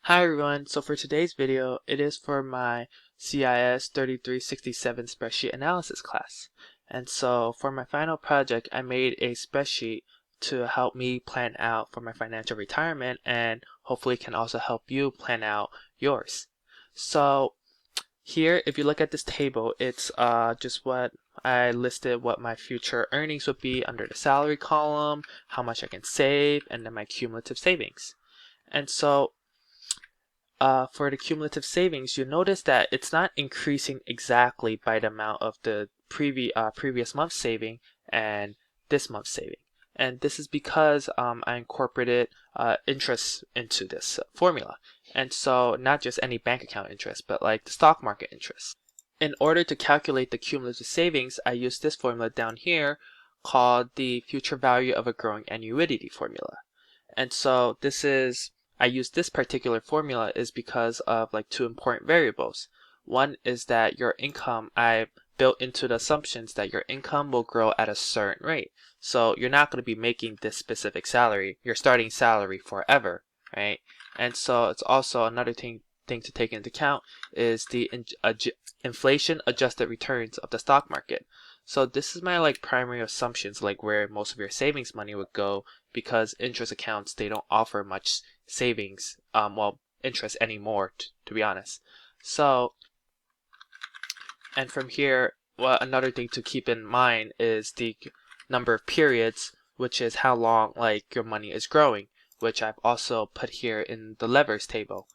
Hi everyone, so for today's video, it is for my CIS 3367 spreadsheet analysis class. And so for my final project, I made a spreadsheet to help me plan out for my financial retirement and hopefully can also help you plan out yours. So here, if you look at this table, it's just what I listed what my future earnings would be under the salary column, how much I can save, and then my cumulative savings. And so for the cumulative savings, you notice that it's not increasing exactly by the amount of the previous month's saving and this month's saving. And this is because I incorporated interest into this formula. And so not just any bank account interest, but like the stock market interest. In order to calculate the cumulative savings, I use this formula down here called the future value of a growing annuity formula. And so I use this particular formula is because of like two important variables. One is that your income, I built into the assumptions that your income will grow at a certain rate. So you're not going to be making this specific salary, your starting salary forever, right? And so it's also another thing to take into account is the inflation adjusted returns of the stock market. So this is my like primary assumptions, like where most of your savings money would go, because interest accounts, they don't offer much savings, interest anymore, to be honest. So, and from here, well, another thing to keep in mind is the number of periods, which is how long like your money is growing, which I've also put here in the levers table.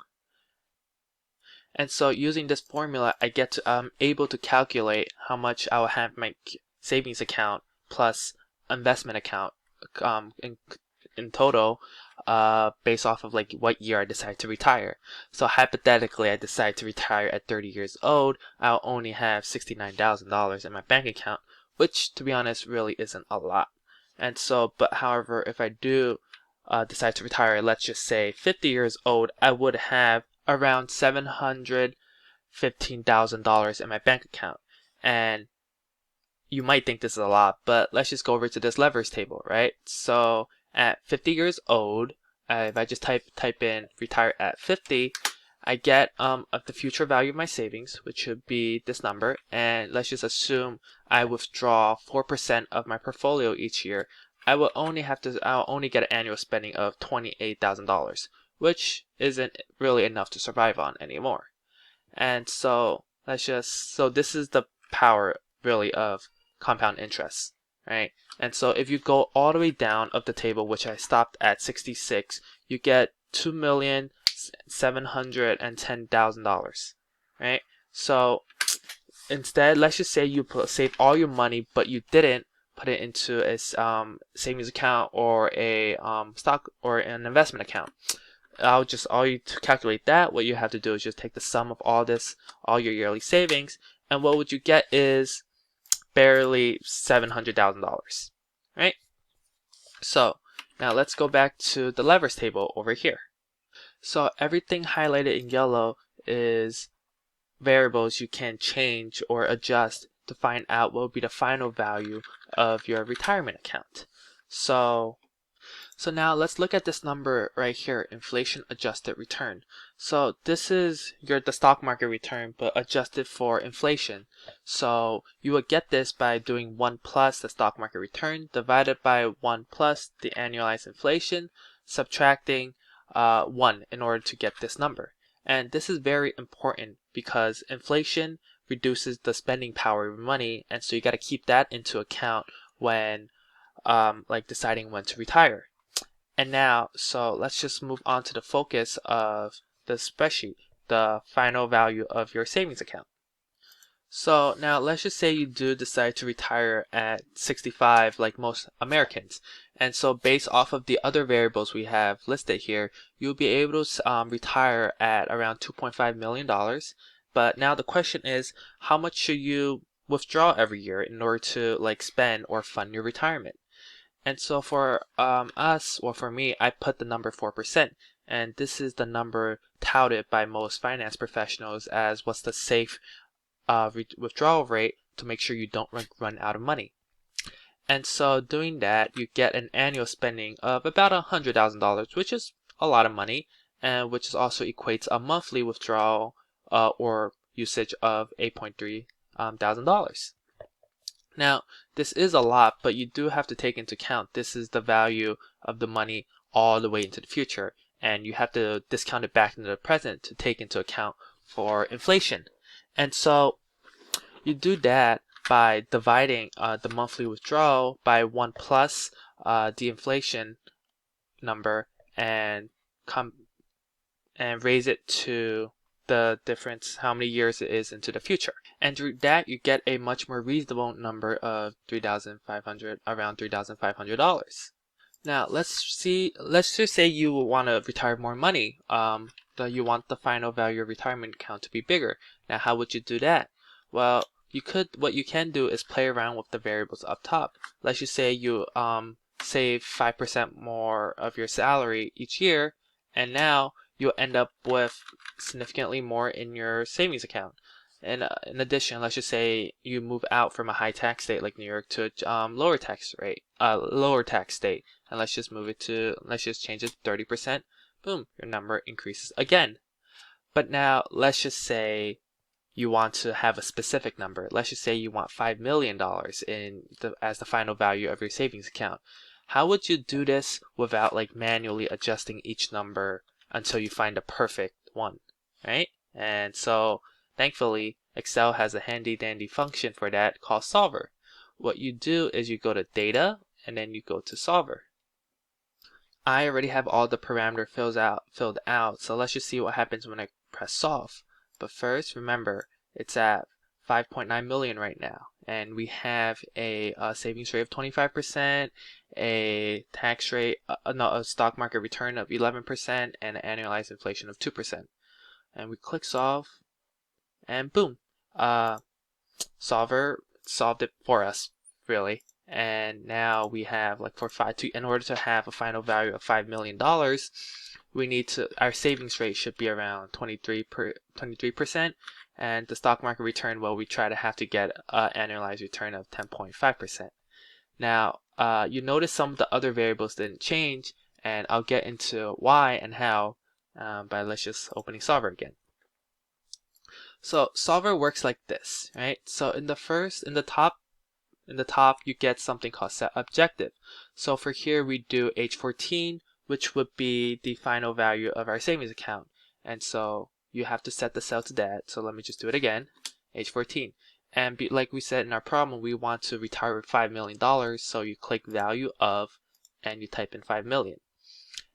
And so using this formula, I'm able to calculate how much I will have in my savings account plus investment account in total, based off of like what year I decide to retire. So hypothetically, I decide to retire at 30 years old, I'll only have $69,000 in my bank account, which to be honest really isn't a lot. And so, but however, if I do decide to retire, let's just say 50 years old, I would have around $715,000 in my bank account. And you might think this is a lot, but let's just go over to this levers table, right? So at 50 years old, if I just type in retire at 50, I get of the future value of my savings, which should be this number, and let's just assume I withdraw 4% of my portfolio each year. I'll only get an annual spending of $28,000, which isn't really enough to survive on anymore. And so this is the power really of compound interest, right? And so if you go all the way down of the table, which I stopped at 66, you get $2,710,000, right? So instead, let's just say you save all your money, but you didn't put it into a savings account or a stock or an investment account. All you to calculate that, what you have to do is just take the sum of all your yearly savings, and what would you get is barely $700,000, right? So now let's go back to the levers table over here. So everything highlighted in yellow is variables you can change or adjust to find out what will be the final value of your retirement account. So now let's look at this number right here, inflation adjusted return. So this is the stock market return, but adjusted for inflation. So you would get this by doing 1 plus the stock market return divided by 1 plus the annualized inflation, subtracting 1 in order to get this number. And this is very important because inflation reduces the spending power of money, and so you got to keep that into account when deciding when to retire. And now, so let's just move on to the focus of the spreadsheet, the final value of your savings account. So now let's just say you do decide to retire at 65 like most Americans. And so based off of the other variables we have listed here, you'll be able to retire at around $2.5 million. But now the question is, how much should you withdraw every year in order to spend or fund your retirement? And so for for me, I put the number 4%, and this is the number touted by most finance professionals as what's the safe withdrawal rate to make sure you don't run out of money. And so doing that, you get an annual spending of about $100,000, which is a lot of money, and which is also equates a monthly withdrawal or usage of $8.3 thousand. Now, this is a lot, but you do have to take into account this is the value of the money all the way into the future, and you have to discount it back into the present to take into account for inflation. And so you do that by dividing the monthly withdrawal by 1 plus the inflation number and raise it to the difference how many years it is into the future. And through that you get a much more reasonable number of around $3,500. Now let's just say you want to retire more money. You want the final value of retirement account to be bigger. Now how would you do that? Well, what you can do is play around with the variables up top. Let's just say you save 5% more of your salary each year, and now you'll end up with significantly more in your savings account. And in addition, let's just say you move out from a high tax state like New York to a lower tax state, and let's just change it to 30%. Boom, your number increases again. But now let's just say you want to have a specific number. Let's just say you want $5 million as the final value of your savings account. How would you do this without like manually adjusting each number until you find a perfect one, right? And so thankfully Excel has a handy dandy function for that called Solver. What you do is you go to Data and then you go to Solver. I already have all the parameter filled out, so let's just see what happens when I press Solve. But first, remember, it's at 5.9 million right now, and we have a savings rate of 25%, a tax rate, a stock market return of 11%, and an annualized inflation of 2%. And we click Solve, and boom, Solver solved it for us, really. And now we have like in order to have a final value of $5 million, our savings rate should be around 23%, and the stock market return, well, we try to have to get an annualized return of 10.5%. Now, you notice some of the other variables didn't change, and I'll get into why and how by let's just opening Solver again. So Solver works like this, right? So in the top you get something called set objective. So for here we do age 14, which would be the final value of our savings account. And so you have to set the cell to that. So let me just do it again, age 14. And like we said in our problem, we want to retire with $5 million. So you click value of, and you type in 5 million.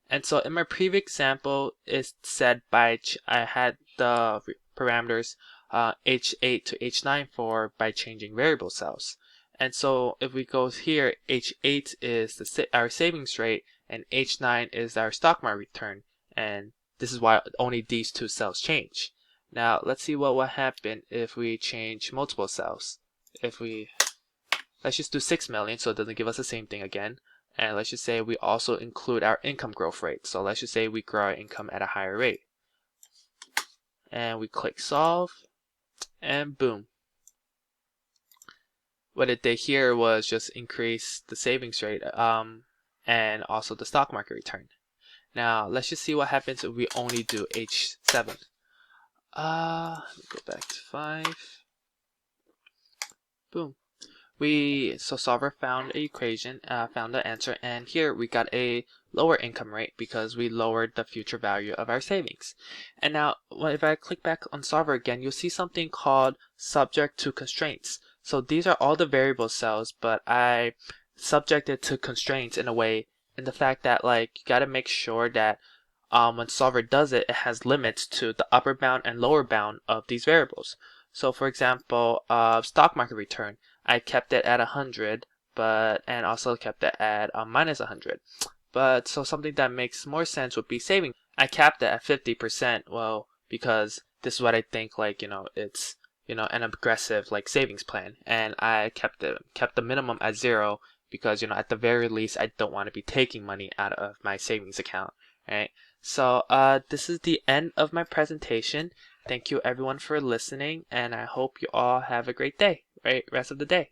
And so in my previous example, it said I had the parameters H8 to H9 by changing variable cells. And so if we go here, H8 is our savings rate, and H9 is our stock market return. And this is why only these two cells change. Now let's see what will happen if we change multiple cells. Let's just do 6 million, so it doesn't give us the same thing again. And let's just say we also include our income growth rate. So let's just say we grow our income at a higher rate. And we click Solve, and boom. What it did here was just increase the savings rate and also the stock market return. Now let's just see what happens if we only do H7. Let me go back to 5. Boom. So Solver found an equation, found the answer, and here we got a lower income rate because we lowered the future value of our savings. And now if I click back on Solver again, you'll see something called subject to constraints. So these are all the variable cells, but I subjected to constraints in the fact that like you got to make sure that when Solver does it, it has limits to the upper bound and lower bound of these variables. So for example, stock market return, I kept it at 100, and also kept it at minus 100. But so something that makes more sense would be saving. I capped it at 50%. Well, because this is what I think, like, it's an aggressive like savings plan, and I kept the minimum at 0 because at the very least I don't want to be taking money out of my savings account, right? So this is the end of my presentation. Thank you everyone for listening, and I hope you all have a great day, right? Rest of the day.